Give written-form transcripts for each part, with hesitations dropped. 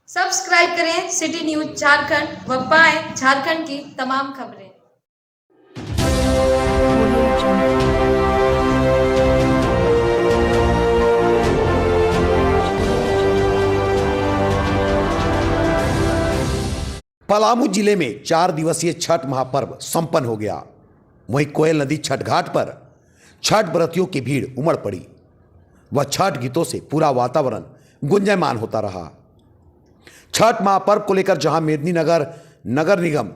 Subscribe करें city news Jharkhand व पाएं झारखंड की तमाम खबरें। पलामू जिले में 4 दिवसीय छठ महापर्व संपन्न हो गया। वहीं कोयल नदी छठ घाट पर छठ व्रतियों की भीड़ उमड़ पड़ी व छठ गीतों से पूरा वातावरण गुंजायमान होता रहा। छठ महापर्व को लेकर जहां मेदिनीनगर नगर निगम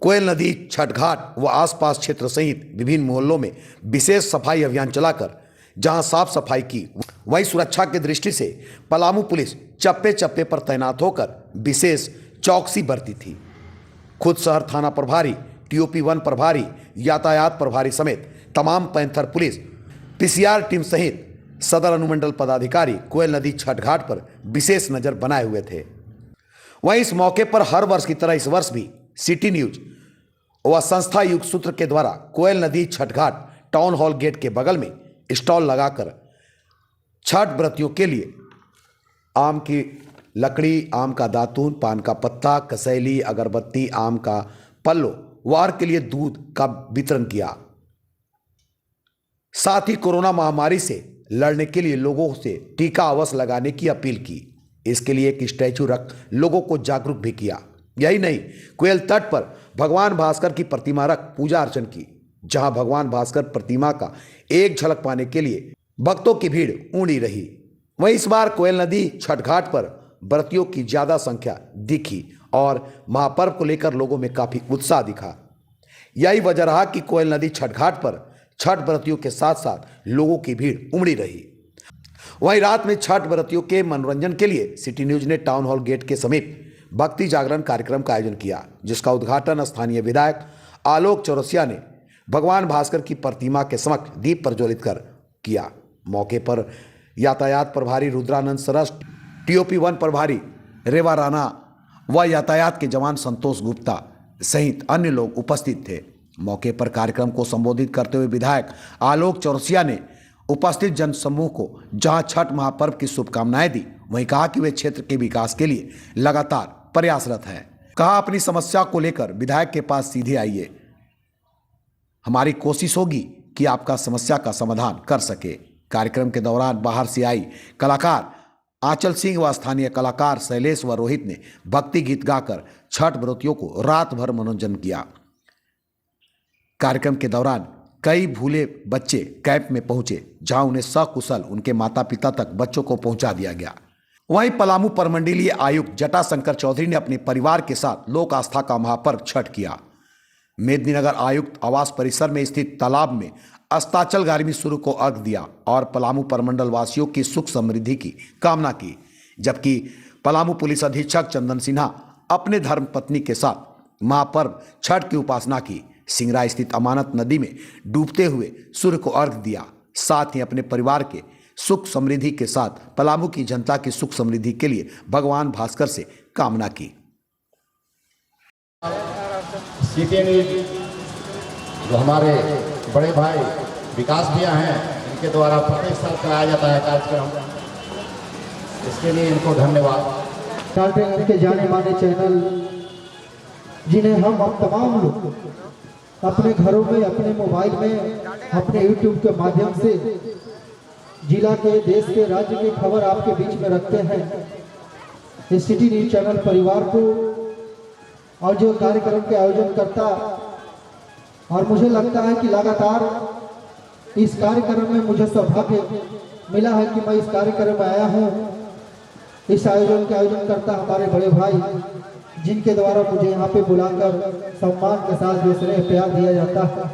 कोयल नदी छठ घाट व आसपास क्षेत्र सहित विभिन्न मोहल्लों में विशेष सफाई अभियान चलाकर जहां साफ सफाई की, वहीं सुरक्षा की दृष्टि से पलामू पुलिस चप्पे चप्पे पर तैनात होकर विशेष चौकसी बरती थी। खुद शहर थाना प्रभारी, टीओपी 1 प्रभारी, यातायात प्रभारी समेत तमाम पैंथर पुलिस, पीसीआर टीम सहित सदर अनुमंडल पदाधिकारी कोयल नदी छठ घाट पर विशेष नजर बनाए हुए थे। वहीं इस मौके पर हर वर्ष की तरह इस वर्ष भी सिटी न्यूज व संस्था युग सूत्र के द्वारा कोयल नदी छठ घाट टाउन हॉल गेट के बगल में स्टॉल लगाकर छठ व्रतियों के लिए आम की लकड़ी, आम का दातून, पान का पत्ता, कसैली, अगरबत्ती, आम का पल्लो, वार के लिए दूध का वितरण किया। साथ ही कोरोना महामारी से लड़ने के लिए लोगों से टीका अवश्य लगाने की अपील की। इसके लिए एक स्टैचू रख लोगों को जागरूक भी किया। यही नहीं, कोयल तट पर भगवान भास्कर की प्रतिमा रख पूजा अर्चन की, जहां भगवान भास्कर प्रतिमा का एक झलक पाने के लिए भक्तों की भीड़ उमड़ी रही। वहीं इस बार कोयल नदी छठ घाट पर व्रतियों की ज्यादा संख्या दिखी और महापर्व को लेकर लोगों में काफी उत्साह दिखा। यही वजह रहा कि कोयल नदी छठ घाट पर छठ व्रतियों के साथ साथ लोगों की भीड़ उमड़ी रही। वहीं रात में छठ व्रतियों के मनोरंजन के लिए सिटी न्यूज ने टाउन हॉल गेट के समीप भक्ति जागरण कार्यक्रम का आयोजन किया, जिसका उद्घाटन स्थानीय विधायक आलोक चौरसिया ने भगवान भास्कर की प्रतिमा के समक्ष दीप प्रज्वलित कर किया। मौके पर यातायात प्रभारी रुद्रानंद सरस, टीओपी 1 प्रभारी रेवा राणा व यातायात के जवान संतोष गुप्ता सहित अन्य लोग उपस्थित थे। मौके पर कार्यक्रम को संबोधित करते हुए विधायक आलोक चौरसिया ने उपस्थित जन समूह को जहां छठ महापर्व की शुभकामनाएं दी, वहीं कहा कि वे क्षेत्र के विकास के लिए लगातार प्रयासरत हैं। कहा, अपनी समस्या को लेकर विधायक के पास सीधे आइए, हमारी कोशिश होगी कि आपका समस्या का समाधान कर सके। कार्यक्रम के दौरान बाहर से आई कलाकार आंचल सिंह व स्थानीय कलाकार शैलेश व रोहित ने भक्ति गीत गाकर छठ व्रतियों को रात भर मनोरंजन किया। कार्यक्रम के दौरान कई भूले बच्चे कैंप में पहुंचे, जहां उन्हें सकुशल उनके माता पिता तक बच्चों को पहुंचा दिया गया। वहीं पलामू प्रमंडलीय आयुक्त जटाशंकर चौधरी ने अपने परिवार के साथ लोक आस्था का महापर्व छठ किया। मेदिनीनगर आयुक्त आवास परिसर में स्थित तालाब में अस्ताचलगामी सूर्य को अर्घ दिया और पलामू प्रमंडल वासियों की सुख समृद्धि की कामना की, जबकि पलामू पुलिस अधीक्षक चंदन सिन्हा अपने धर्मपत्नी के साथ महापर्व छठ की उपासना की। सिंगरा स्थित अमानत नदी में डूबते हुए सूर्य को अर्घ दिया। साथ ही अपने परिवार के सुख समृद्धि के साथ पलामू की जनता की सुख समृद्धि के लिए भगवान भास्कर से कामना की। सिटी न्यूज जो हमारे बड़े भाई विकास भैया हैं, इनके द्वारा प्रत्येक साल कराया जाता है कार्यक्रम, इसके लिए इनको धन्यवाद। टालटेगंज के जाने माने चैनल जिन्हें हम तमाम लोग अपने घरों में, अपने मोबाइल में, अपने यूट्यूब के माध्यम से जिला के, देश के, राज्य की खबर आपके बीच में रखते हैं। इस सिटी न्यूज चैनल परिवार को और जो कार्यक्रम के आयोजन करता, और मुझे लगता है कि लगातार इस कार्यक्रम में मुझे सौभाग्य मिला है कि मैं इस कार्यक्रम में आया हूँ। इस आयोजन के आयोजन करता हमारे बड़े भाई, जिनके द्वारा मुझे यहाँ पे बुलाकर सम्मान के साथ जो स्नेह प्यार दिया जाता है,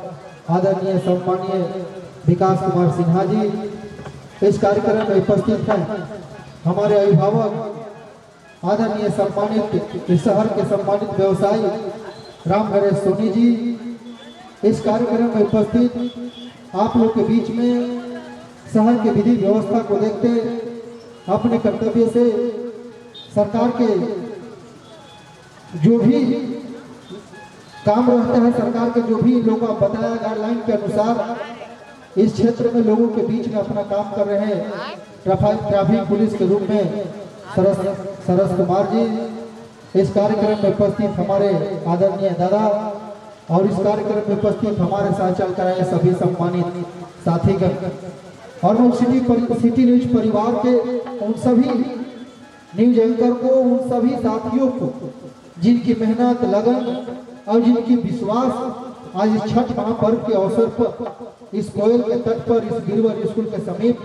आदरणीय सम्मानीय विकास कुमार सिन्हा जी इस कार्यक्रम में उपस्थित हैं। हमारे अभिभावक आदरणीय सम्मानित इस शहर के सम्मानित व्यवसायी राम नरेश सोनी जी इस कार्यक्रम में उपस्थित। आप लोग के बीच में शहर के विधि व्यवस्था को देखते अपने कर्तव्य से सरकार के जो भी काम रहता है, सरकार के जो भी लोगों का बताया गाइडलाइन के अनुसार इस क्षेत्र में लोगों के बीच में अपना काम कर रहे हैं। ट्रैफिक पुलिस के रूप में सरस कुमार जी, इस कार्यक्रम में उपस्थित हमारे आदरणीय दादा और इस कार्यक्रम में उपस्थित हमारे साथ चल कर आए सभी सम्मानित साथीगण और मैं सिटी न्यूज परिवार के उन सभी न्यूज एंकर को, उन सभी साथियों को जिनकी मेहनत, लगन और जिनकी विश्वास आज इस छठ महापर्व के अवसर पर इस कोयल के तट पर, इस गिरवर स्कूल के समीप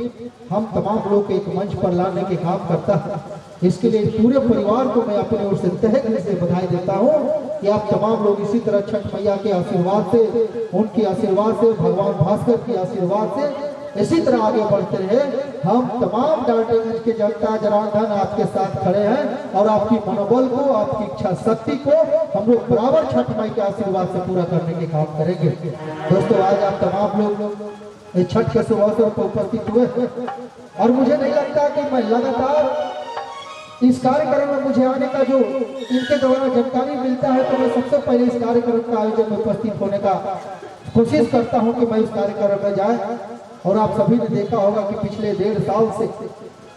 हम तमाम लोग एक मंच पर लाने के काम करता है। इसके लिए पूरे परिवार को मैं अपनी ओर से तहे दिल से बधाई देता हूँ कि आप तमाम लोग इसी तरह छठ मैया के आशीर्वाद से, उनके आशीर्वाद से, भगवान भास्कर के आशीर्वाद से इसी तरह आगे बढ़ते रहे। हम तमाम डाल्टनगंज के जनता जनार्दन आपके साथ खड़े हैं और आपकी मनोबल को, आपकी इच्छा शक्ति को हम लोग बराबर छठ माई के आशीर्वाद से पूरा करने के काम करेंगे। दोस्तों, आज आप तमाम लोग इस छठ के शुभ अवसर पर उपस्थित हुए और मुझे नहीं लगता कि मैं लगातार इस कार्यक्रम में मुझे आने का जो इनके द्वारा जानकारी मिलता है तो मैं सबसे पहले इस कार्यक्रम का आयोजन में उपस्थित होने का कोशिश करता हूं कि मैं इस कार्यक्रम में जाए। और आप सभी ने देखा होगा कि पिछले 1.5 साल से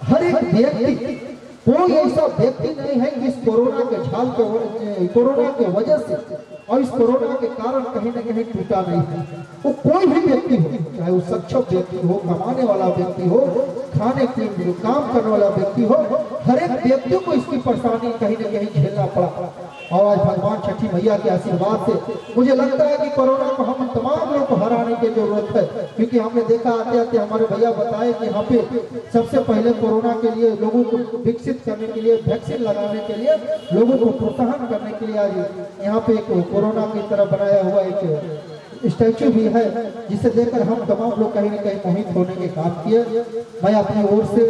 हर एक व्यक्ति, कोई ऐसा व्यक्ति नहीं है कि इस कोरोना के झाल के, कोरोना के वजह से और इस कोरोना के कारण कहीं न कहीं टूटा नहीं है। वो कोई भी व्यक्ति हो, चाहे वो सक्षम व्यक्ति हो, कमाने वाला व्यक्ति हो, खाने पीने काम करने वाला व्यक्ति हो, हर एक व्यक्ति को इसकी परेशानी कहीं न कहीं झेलना पड़ा। और आज भगवान छठी मैया के आशीर्वाद से मुझे लगता है कि कोरोना को हम तमाम लोगों को हराने की जरूरत है, क्योंकि हमने देखा आते आते हमारे भैया बताए कि यहाँ पे सबसे पहले कोरोना के लिए लोगों को विकसित करने के लिए, वैक्सीन लगाने के लिए, लोगों को प्रोत्साहन करने के लिए आज यहाँ पे एक कोरोना की तरह बनाया हुआ एक स्टैचू भी है, जिसे देखकर हम तमाम लोग कहीं न कहीं मोहित होने के काम किए। मैं अपनी ओर से,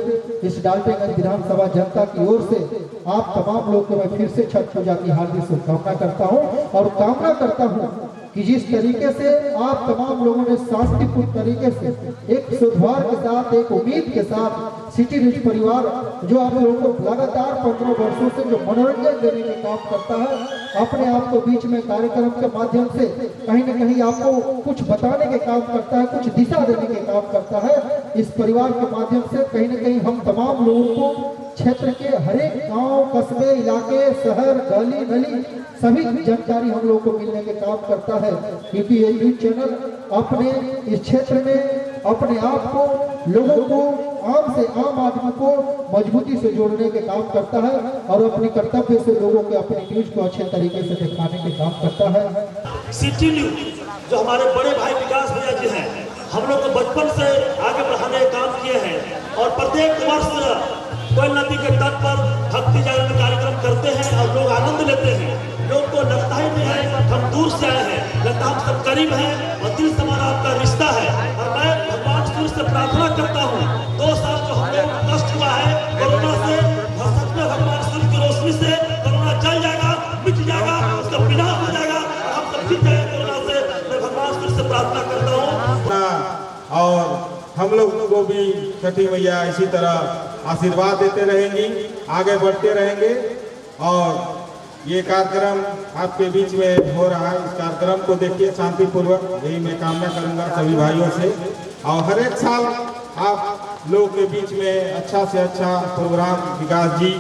इस डाल्टनगंज विधानसभा जनता की ओर से आप तमाम लोग को मैं फिर से छठ पूजा की हार्दिक शुभकामना करता हूं और कामना करता हूं कि जिस तरीके से आप तमाम लोगों ने शांतिपूर्ण तरीके से एक सुधार के साथ, एक उम्मीद के साथ सिटी न्यूज परिवार जो आप लोगों को लगातार 15 वर्षों से जो मनोरंजन देने के काम करता है, अपने आप को बीच में कार्यक्रम के माध्यम से कहीं न कहीं आपको कुछ बताने के काम करता है, कुछ दिशा देने के काम करता है। इस परिवार के माध्यम से कहीं न कहीं हम तमाम लोगों को क्षेत्र के हर एक गाँव, कस्बे, इलाके, शहर, गली नली सभी जानकारी हम लोगों को मिलने के काम करता है, क्योंकि ये न्यूज चैनल अपने इस क्षेत्र में अपने आप को, लोगों को, आम से आम आदमी को मजबूती से जोड़ने के काम करता है और अपने कर्तव्य से लोगों के अपनी न्यूज को अच्छे तरीके से दिखाने के काम करता है। सिटी न्यूज जो हमारे बड़े भाई विकास भैया जी हैं, हम लोग को बचपन से आगे बढ़ाने का काम किए हैं और प्रत्येक वर्ष कोयल नदी के तट पर भक्ति जागरण कार्यक्रम करते हैं और लोग आनंद लेते हैं। लोग को लगता ही नहीं है हम दूर से आए हैं, लगता हम सब करीब हैं और दिल से हमारा आपका रिश्ता है। और मैं भगवान सूर्य से प्रार्थना करता हूँ, 2 साल जो हम लोग कष्ट हुआ है कोरोना से, सच में भगवान सूर्य की रोशनी से कोरोना जल जाएगा, मिट जाएगा, उसका विनाश हो जाएगा, हम सब जीत जाएंगे कोरोना से। मैं भगवान सूर्य से प्रार्थना करता हूँ और हम लोग को भी छठी मैया इसी तरह आशीर्वाद देते रहेंगी, आगे बढ़ते रहेंगे। और ये कार्यक्रम आपके बीच में हो रहा है, इस कार्यक्रम को देखिए शांतिपूर्वक, यही मैं कामना करूंगा सभी भाइयों से। और हर एक साल आप लोगों के बीच में अच्छा से अच्छा प्रोग्राम विकास जी,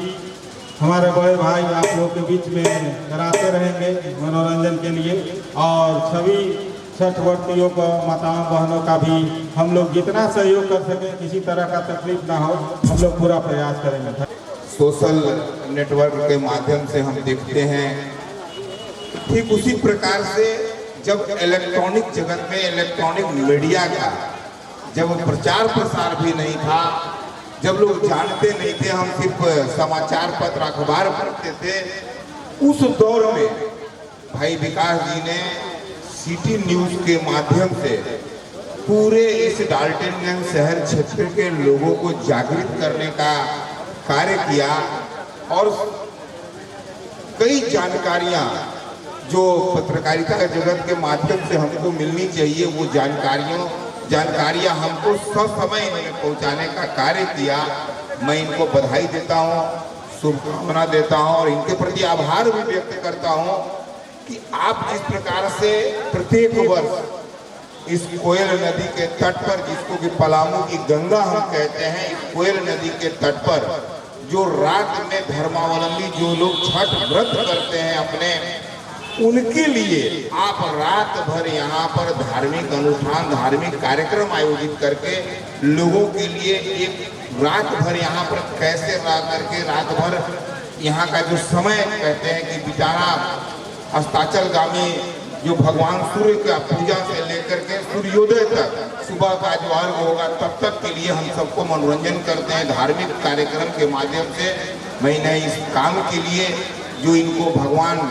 हमारे बड़े भाई आप लोगों के बीच में कराते रहेंगे मनोरंजन के लिए। और सभी छठ व्रतियों को, माताओं बहनों का भी हम लोग जितना सहयोग कर सकें, किसी तरह का तकलीफ ना हो, हम लोग पूरा प्रयास करेंगे। सोशल नेटवर्क के माध्यम से हम देखते हैं, ठीक उसी प्रकार से जब इलेक्ट्रॉनिक जगत में, इलेक्ट्रॉनिक मीडिया का जब प्रचार प्रसार भी नहीं था, जब लोग जानते नहीं थे, हम सिर्फ समाचार पत्र अखबार पढ़ते थे, उस दौर में भाई विकास जी ने सिटी न्यूज के माध्यम से पूरे इस डाल्टनगंज शहर क्षेत्र के लोगों को जागृत करने का कार्य किया। और कई जानकारियां जो पत्रकारिता जगत के माध्यम से हमको मिलनी चाहिए, वो जानकारियां हमको ससमय इन्होंने पहुंचाने का कार्य किया। मैं इनको बधाई देता हूं, शुभकामना देता हूं और इनके प्रति आभार भी व्यक्त करता हूं कि आप जिस प्रकार से प्रत्येक वर्ष इस कोयल नदी के तट पर, जिसको कि पलामू की गंगा हम कहते हैं, इस कोयल नदी के तट पर जो रात में धर्मावलंबी जो लोग छठ व्रत करते हैं अपने, उनके लिए आप रात भर यहाँ पर धार्मिक अनुष्ठान, धार्मिक कार्यक्रम आयोजित करके लोगों के लिए एक रात भर यहाँ पर कैसे रह करके रात भर यहाँ का जो समय कहते हैं कि बिचारा अस्ताचलगामी जो भगवान सूर्य का पूजा से लेकर के सूर्योदय तक सुबह का जो अर्घ होगा तब तक के लिए हम सबको मनोरंजन करते हैं धार्मिक कार्यक्रम के माध्यम से। मैं इस काम के लिए जो इनको भगवान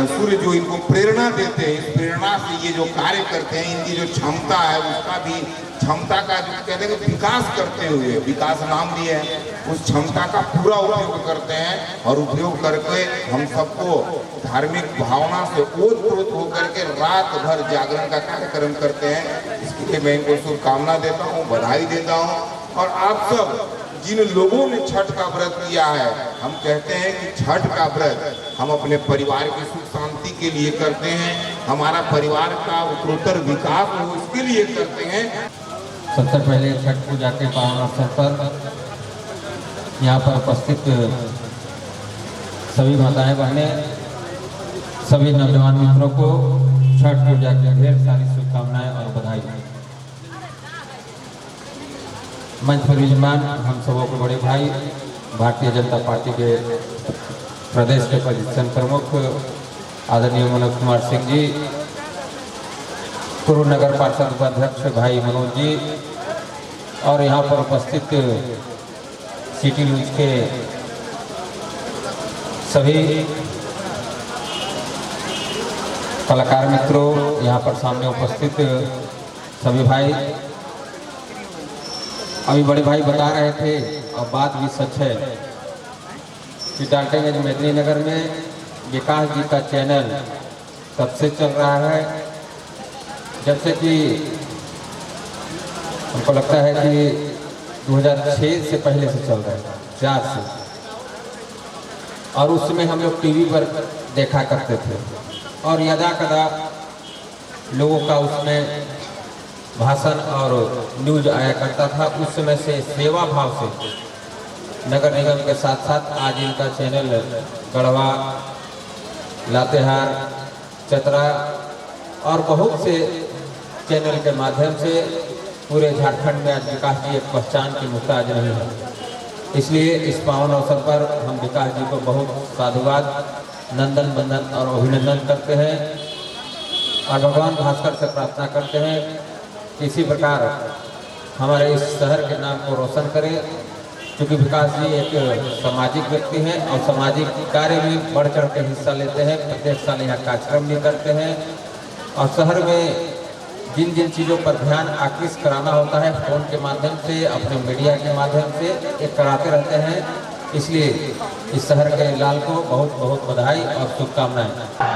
सूर्य जो इनको प्रेरणा देते हैं, इस प्रेरणा से ये जो कार्य करते हैं, इनकी जो क्षमता है उसका भी क्षमता का जो कहते हैं विकास करते हुए, विकास नाम दिए है, उस क्षमता का पूरा उपयोग करते हैं और उपयोग करके हम सबको धार्मिक भावना से ओतप्रोत होकर के रात भर जागरण का कार्यक्रम करते हैं। इसके लिए मैं इनको शुभकामना देता हूँ, बधाई देता हूँ। और आप सब जिन लोगों ने छठ का व्रत किया है, हम कहते हैं कि छठ का व्रत हम अपने परिवार की सुख शांति के लिए करते हैं, हमारा परिवार का उत्तरोत्तर विकास हो इसके लिए करते हैं। सबसे पहले छठ पूजा के पावन अवसर पर यहाँ पर उपस्थित सभी माताएं बहनें, सभी नौजवान मित्रों को छठ पूजा की ढेर सारी शुभकामनाएं और बधाई। मंच पर विजमान हम सबों के बड़े भाई भारतीय जनता पार्टी के प्रदेश के परिषद प्रमुख आदरणीय मनोज कुमार सिंह जी, पूर्व नगर पार्षद उपाध्यक्ष भाई मनोज जी और यहाँ पर उपस्थित सिटी न्यूज के सभी कलाकार मित्रों, यहाँ पर सामने उपस्थित सभी भाई। अभी बड़े भाई बता रहे थे और बात भी सच है कि डाल्टनगंज मेदिनीनगर में विकास जी का चैनल तब से चल रहा है जब से कि हमको लगता है कि 2006 से पहले से चल रहा है, 4 से। और उस समय हम लोग टीवी पर देखा करते थे और यदा कदा लोगों का उसमें भाषण और न्यूज आया करता था। उस समय से सेवा भाव से नगर निगम के साथ साथ आज इनका चैनल गढ़वा, लातेहार, चतरा और बहुत से चैनल के माध्यम से पूरे झारखंड में आज विकास जी एक पहचान की मुहताज नहीं है। इसलिए इस पावन अवसर पर हम विकास जी को बहुत साधुवाद, नंदन बंदन और अभिनंदन करते हैं और भगवान भास्कर से प्रार्थना करते हैं कि इसी प्रकार हमारे इस शहर के नाम को रोशन करें, क्योंकि विकास जी एक सामाजिक व्यक्ति हैं और सामाजिक कार्य में बढ़ चढ़ के हिस्सा लेते हैं। प्रत्येक साल यहाँ कार्यक्रम भी करते हैं और शहर में जिन जिन चीज़ों पर ध्यान आकृष्ट कराना होता है फ़ोन के माध्यम से, अपने मीडिया के माध्यम से एक कराते रहते हैं। इसलिए इस शहर के लाल को बहुत बहुत बधाई और शुभकामनाएं।